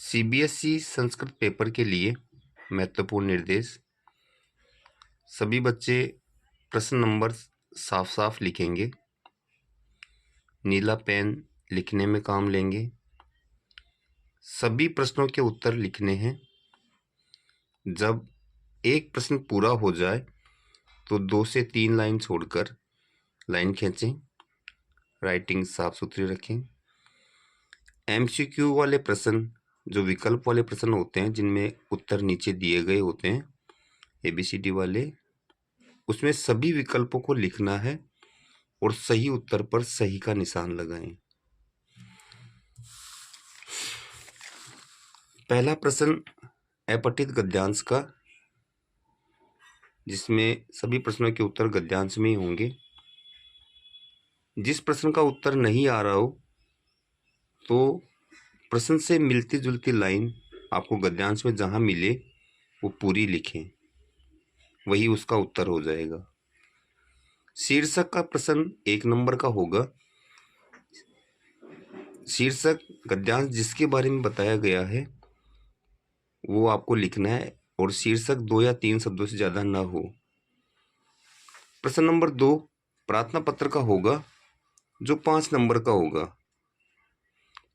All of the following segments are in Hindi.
सीबीएसई संस्कृत पेपर के लिए महत्वपूर्ण निर्देश। सभी बच्चे प्रश्न नंबर साफ साफ लिखेंगे। नीला पेन लिखने में काम लेंगे। सभी प्रश्नों के उत्तर लिखने हैं। जब एक प्रश्न पूरा हो जाए तो 2 से 3 लाइन छोड़कर लाइन खींचें। राइटिंग साफ सुथरी रखें। एमसीक्यू वाले प्रश्न, जो विकल्प वाले प्रश्न होते हैं जिनमें उत्तर नीचे दिए गए होते हैं, एबीसीडी वाले, उसमें सभी विकल्पों को लिखना है और सही उत्तर पर सही का निशान लगाएं। पहला प्रश्न अपठित गद्यांश का, जिसमें सभी प्रश्नों के उत्तर गद्यांश में ही होंगे। जिस प्रश्न का उत्तर नहीं आ रहा हो तो प्रश्न से मिलती जुलती लाइन आपको गद्यांश में जहां मिले वो पूरी लिखें, वही उसका उत्तर हो जाएगा। शीर्षक का प्रश्न 1 नंबर का होगा। शीर्षक गद्यांश जिसके बारे में बताया गया है वो आपको लिखना है और शीर्षक 2 या 3 शब्दों से ज़्यादा ना हो। प्रश्न नंबर 2 प्रार्थना पत्र का होगा, जो 5 नंबर का होगा।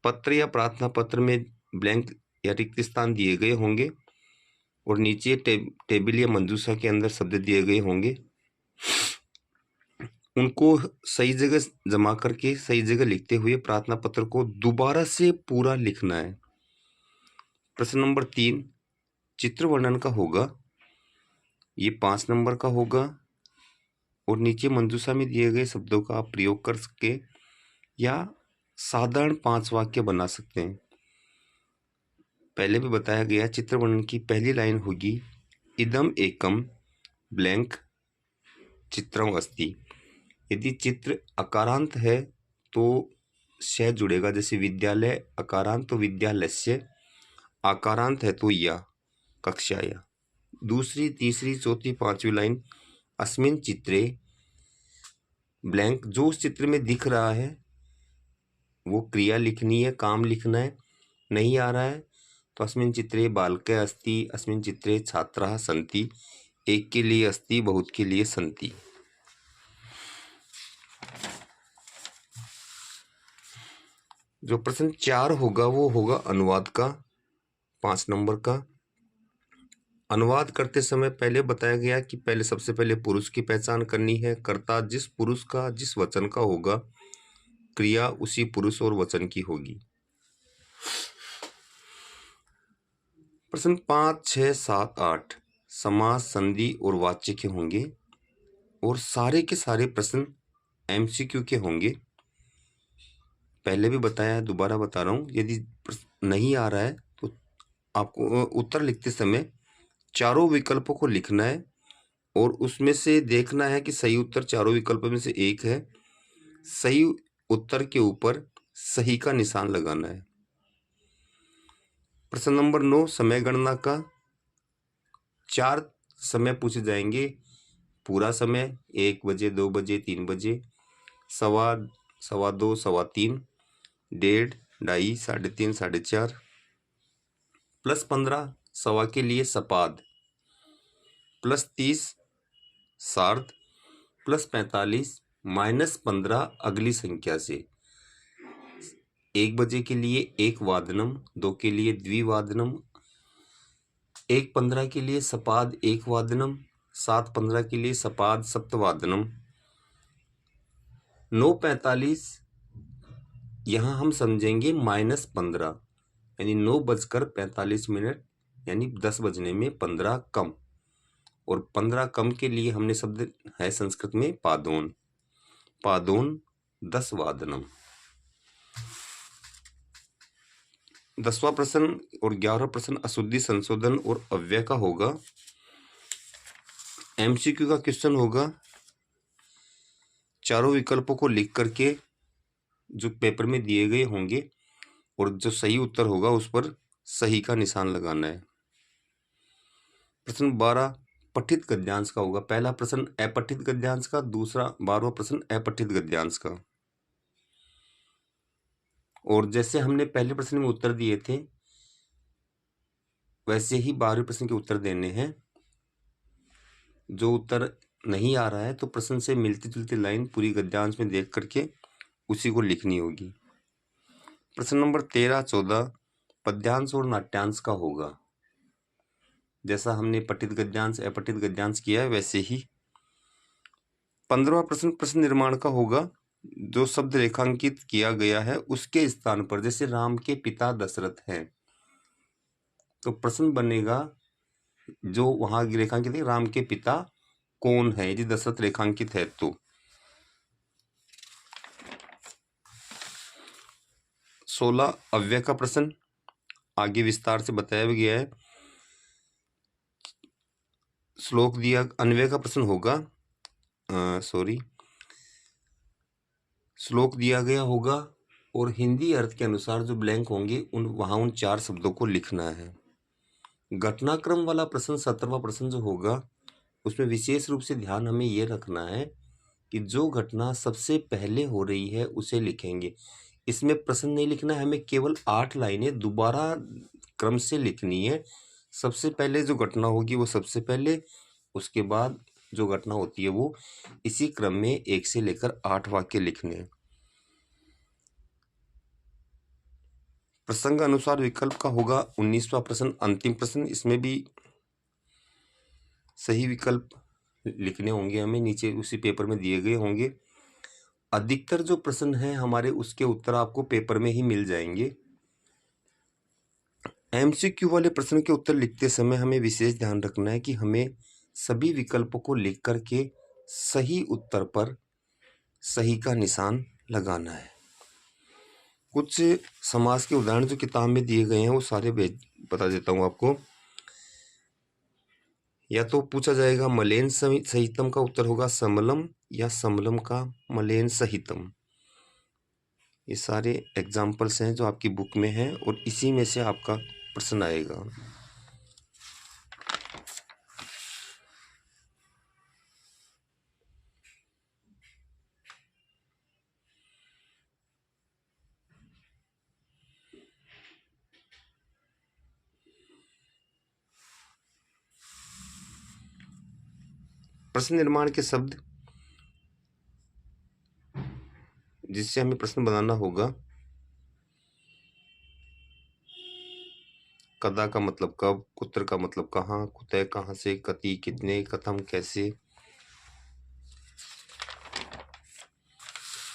पत्र या प्रार्थना पत्र में ब्लैंक या रिक्त स्थान दिए गए होंगे और नीचे टेबल या मंजूषा के अंदर शब्द दिए गए होंगे। उनको सही जगह जमा करके सही जगह लिखते हुए प्रार्थना पत्र को दोबारा से पूरा लिखना है। प्रश्न नंबर 3 चित्र वर्णन का होगा। ये 5 नंबर का होगा और नीचे मंजूषा में दिए गए शब्दों का आप प्रयोग कर सके या साधारण 5 वाक्य बना सकते हैं। पहले भी बताया गया, चित्र वर्णन की पहली लाइन होगी इदम एकम ब्लैंक चित्रम अस्ति। यदि चित्र अकारांत है तो श जुड़ेगा, जैसे विद्यालय अकारांत तो विद्यालस्य, आकारांत है तो या कक्षाया। दूसरी, तीसरी, चौथी, 5वीं लाइन अस्मिन चित्रे ब्लैंक, जो उस चित्र में दिख रहा है वो क्रिया लिखनी है, काम लिखना है। नहीं आ रहा है तो अस्मिन चित्रे बालकः अस्ति, अस्मिन चित्रे छात्राः सन्ति। एक के लिए अस्ति, बहुत के लिए सन्ति। जो प्रश्न 4 होगा वो होगा अनुवाद का, 5 नंबर का। अनुवाद करते समय पहले बताया गया कि पहले सबसे पहले पुरुष की पहचान करनी है। कर्ता जिस पुरुष का, जिस वचन का होगा, क्रिया उसी पुरुष और वचन की होगी। प्रश्न 5, 6, 7, 8 समास, संधि और वाच्य के होंगे और सारे के सारे प्रश्न एमसीक्यू के होंगे। पहले भी बताया, दोबारा बता रहा हूँ। यदि नहीं आ रहा है तो आपको उत्तर लिखते समय चारों विकल्पों को लिखना है और उसमें से देखना है कि सही उत्तर चारों विकल्पों में से एक है। सही उत्तर के ऊपर सही का निशान लगाना है। प्रश्न नंबर 9 समय गणना का, 4 समय पूछे जाएंगे। पूरा समय 1 बजे, 2 बजे, 3 बजे, सवा, 2:15, 3:15, 1:30, 2:30, 3:30, 4:30, +15 सवा के लिए सपाद, +30 सार्ध, +45 -15 अगली संख्या से। 1 बजे के लिए 1 वादनम, 2 के लिए द्विवादनम, 1:15 के लिए सपाद 1 वादनम, 7:15 के लिए सपाद सप्तवादनम, 9:45 यहाँ हम समझेंगे -15, यानी 9:45, यानी 10 बजने में 15 कम। और 15 कम के लिए हमने शब्द है संस्कृत में पादोन, पादोन 10 वादनम। 10वां प्रश्न और 11वां प्रश्न अशुद्धि संशोधन और अव्यय का होगा। एमसीक्यू का क्वेश्चन होगा। चारों विकल्पों को लिख करके जो पेपर में दिए गए होंगे और जो सही उत्तर होगा उस पर सही का निशान लगाना है। प्रश्न 12 पठित गद्यांश का होगा। पहला प्रश्न अपठित गद्यांश का, दूसरा 12वां प्रश्न अपठित गद्यांश का। और जैसे हमने पहले प्रश्न में उत्तर दिए थे वैसे ही 12वें प्रश्न के उत्तर देने हैं। जो उत्तर नहीं आ रहा है तो प्रश्न से मिलती जुलती लाइन पूरी गद्यांश में देख करके उसी को लिखनी होगी। प्रश्न नंबर 13, 14 पद्यांश और नाट्यांश का होगा। जैसा हमने पठित गद्यांश अपठित गद्यांश किया है वैसे ही 15वां प्रश्न प्रश्न निर्माण का होगा। जो शब्द रेखांकित किया गया है उसके स्थान पर, जैसे राम के पिता दशरथ हैं तो प्रश्न बनेगा जो वहां रेखांकित है राम के पिता कौन है, यदि दशरथ रेखांकित है तो। 16 अव्यय का प्रश्न आगे विस्तार से बताया गया है। श्लोक दिया अन्वय का प्रश्न होगा, श्लोक दिया गया होगा और हिंदी अर्थ के अनुसार जो ब्लैंक होंगे उन 4 शब्दों को लिखना है। घटनाक्रम वाला प्रश्न 17वां प्रश्न जो होगा उसमें विशेष रूप से ध्यान हमें ये रखना है कि जो घटना सबसे पहले हो रही है उसे लिखेंगे। इसमें प्रश्न नहीं लिखना है, हमें केवल 8 लाइनें दोबारा क्रम से लिखनी है। सबसे पहले जो घटना होगी वो सबसे पहले, उसके बाद जो घटना होती है वो इसी क्रम में 1 से लेकर 8 वाक्य लिखने हैं। प्रसंग अनुसार विकल्प का होगा 19वां प्रश्न अंतिम प्रश्न। इसमें भी सही विकल्प लिखने होंगे हमें, नीचे उसी पेपर में दिए गए होंगे। अधिकतर जो प्रश्न हैं हमारे उसके उत्तर आपको पेपर में ही मिल जाएंगे। एमसीक्यू वाले प्रश्न के उत्तर लिखते समय हमें विशेष ध्यान रखना है कि हमें सभी विकल्पों को लिख करके सही उत्तर पर सही का निशान लगाना है। कुछ समास के उदाहरण जो किताब में दिए गए हैं वो सारे बता देता हूँ आपको। या तो पूछा जाएगा मलेन सहितम का उत्तर होगा समलम, या समलम का मलेन सहितम। ये सारे एग्जाम्पल्स हैं जो आपकी बुक में हैं और इसी में से आपका प्रश्न आएगा। प्रश्न निर्माण के शब्द जिससे हमें प्रश्न बनाना होगा। कदा का मतलब कब, कुत्र का मतलब कहाँ, कुतः कहाँ से, कति कितने, कथम कैसे।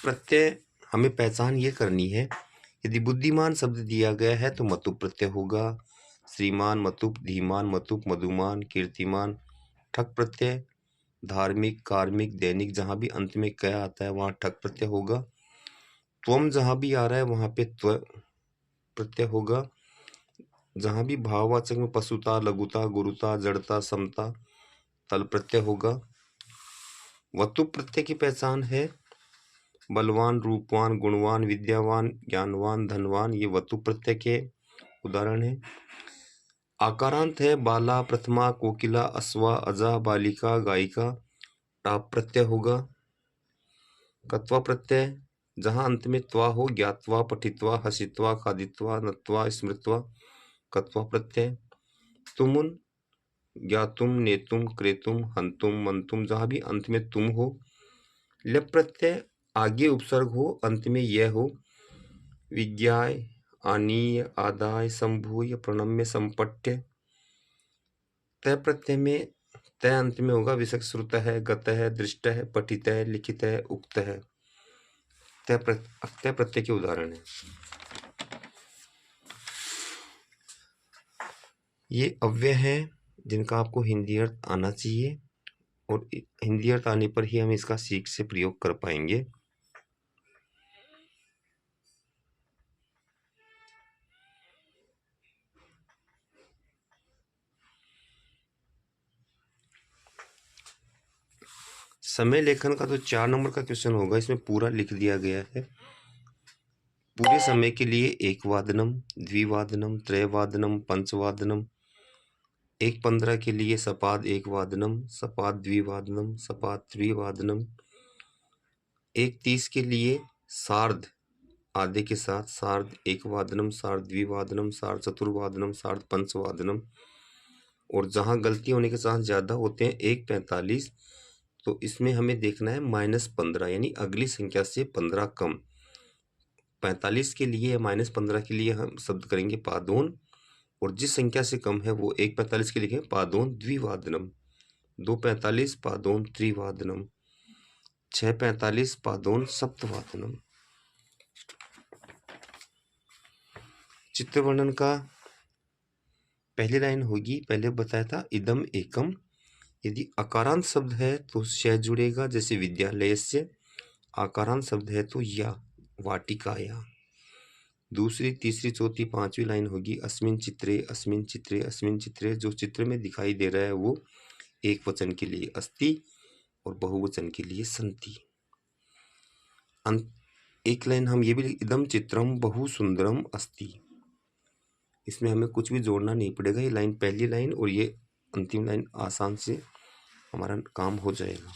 प्रत्यय हमें पहचान ये करनी है। यदि बुद्धिमान शब्द दिया गया है तो मतुप प्रत्यय होगा। श्रीमान मतुप, धीमान मतुप, मधुमान, कीर्तिमान। ठक प्रत्यय धार्मिक, कार्मिक, दैनिक जहां भी अंत में क आता है वहां ठक प्रत्यय होगा। त्वम जहां भी आ रहा है वहां पे त्व प्रत्यय होगा। जहां भी भाववाचक में पशुता, लघुता, गुरुता, जड़ता, समता तल प्रत्यय होगा। वतुप प्रत्यय की पहचान है बलवान, रूपवान, गुणवान, विद्यावान, ज्ञानवान, धनवान। ये वतुप प्रत्यय के उदाहरण है। आकारांत है बाला, प्रथमा, कोकिला, अश्वा, अजा, बालिका, गायिका। टाप प्रत्यय होगा। कत्वा प्रत्यय जहां अंत में त्वा हो, ज्ञात्वा, पठित्वा, हसित्वा, खादित्वा, नत्वा, स्मृत्वा। कत्वा प्रत्यय। तुमुन ज्ञातुम, नेतुम, क्रेतुम, हंतुम, मंतुम जहां भी अंत में तुम हो। लप प्रत्यय आगे उपसर्ग हो अंत में यह हो। विज्ञाय, आनीय, आदाय, संभूय, प्रणम्य, संपट्य। तय प्रत्यय में तय अंत में होगा। विसर्ग श्रुत है, गत है, दृष्ट है, पठित है, लिखित है, उक्त है। तय प्रत्यय के उदाहरण है। ये अव्यय है जिनका आपको हिंदी अर्थ आना चाहिए और हिंदी अर्थ आने पर ही हम इसका सीख से प्रयोग कर पाएंगे। समय लेखन का तो 4 नंबर का क्वेश्चन होगा, इसमें पूरा लिख दिया गया है। पूरे समय के लिए 1 वादनम, द्विवादनम, त्रयवादनम, पंचवादनम। 1:15 के लिए सपाद 1 वादनम, सपाद द्विवादनम, सपाद त्रिवादनम। 1:30 के लिए सार्ध आधे के साथ सार्ध एकवादनम, सार्ध द्विवादनम, सार्ध चतुर्वादनम, सार्ध पंचवादनम। और जहाँ गलती होने के साथ ज़्यादा होते हैं 1:45, तो इसमें हमें देखना है -15, यानी अगली संख्या से 15 कम। 45 के लिए या -15 के लिए हम शब्द करेंगे पादोन, और जिस संख्या से कम है वो 1:45 के लिए पादोन द्विवादनम, 2:45 पादोन त्रिवादनम, 6:45 पादोन सप्तवादनम। चित्र वर्णन का पहली लाइन होगी, पहले बताया था इदम एकम। यदि अकारांत शब्द है तो श जुड़ेगा, जैसे विद्यालय से। आकारांत शब्द है तो या, वाटिकाया। दूसरी, तीसरी, चौथी, पांचवी लाइन होगी अस्मिन चित्रे, अस्मिन चित्रे, अस्मिन चित्रे। जो चित्र में दिखाई दे रहा है वो एक वचन के लिए अस्ति और बहुवचन के लिए संति। एक लाइन हम ये भी, इदम चित्रम बहु सुंदरम अस्ति। इसमें हमें कुछ भी जोड़ना नहीं पड़ेगा, ये लाइन पहली लाइन और ये अंतिम लाइन आसान से हमारा काम हो जाएगा।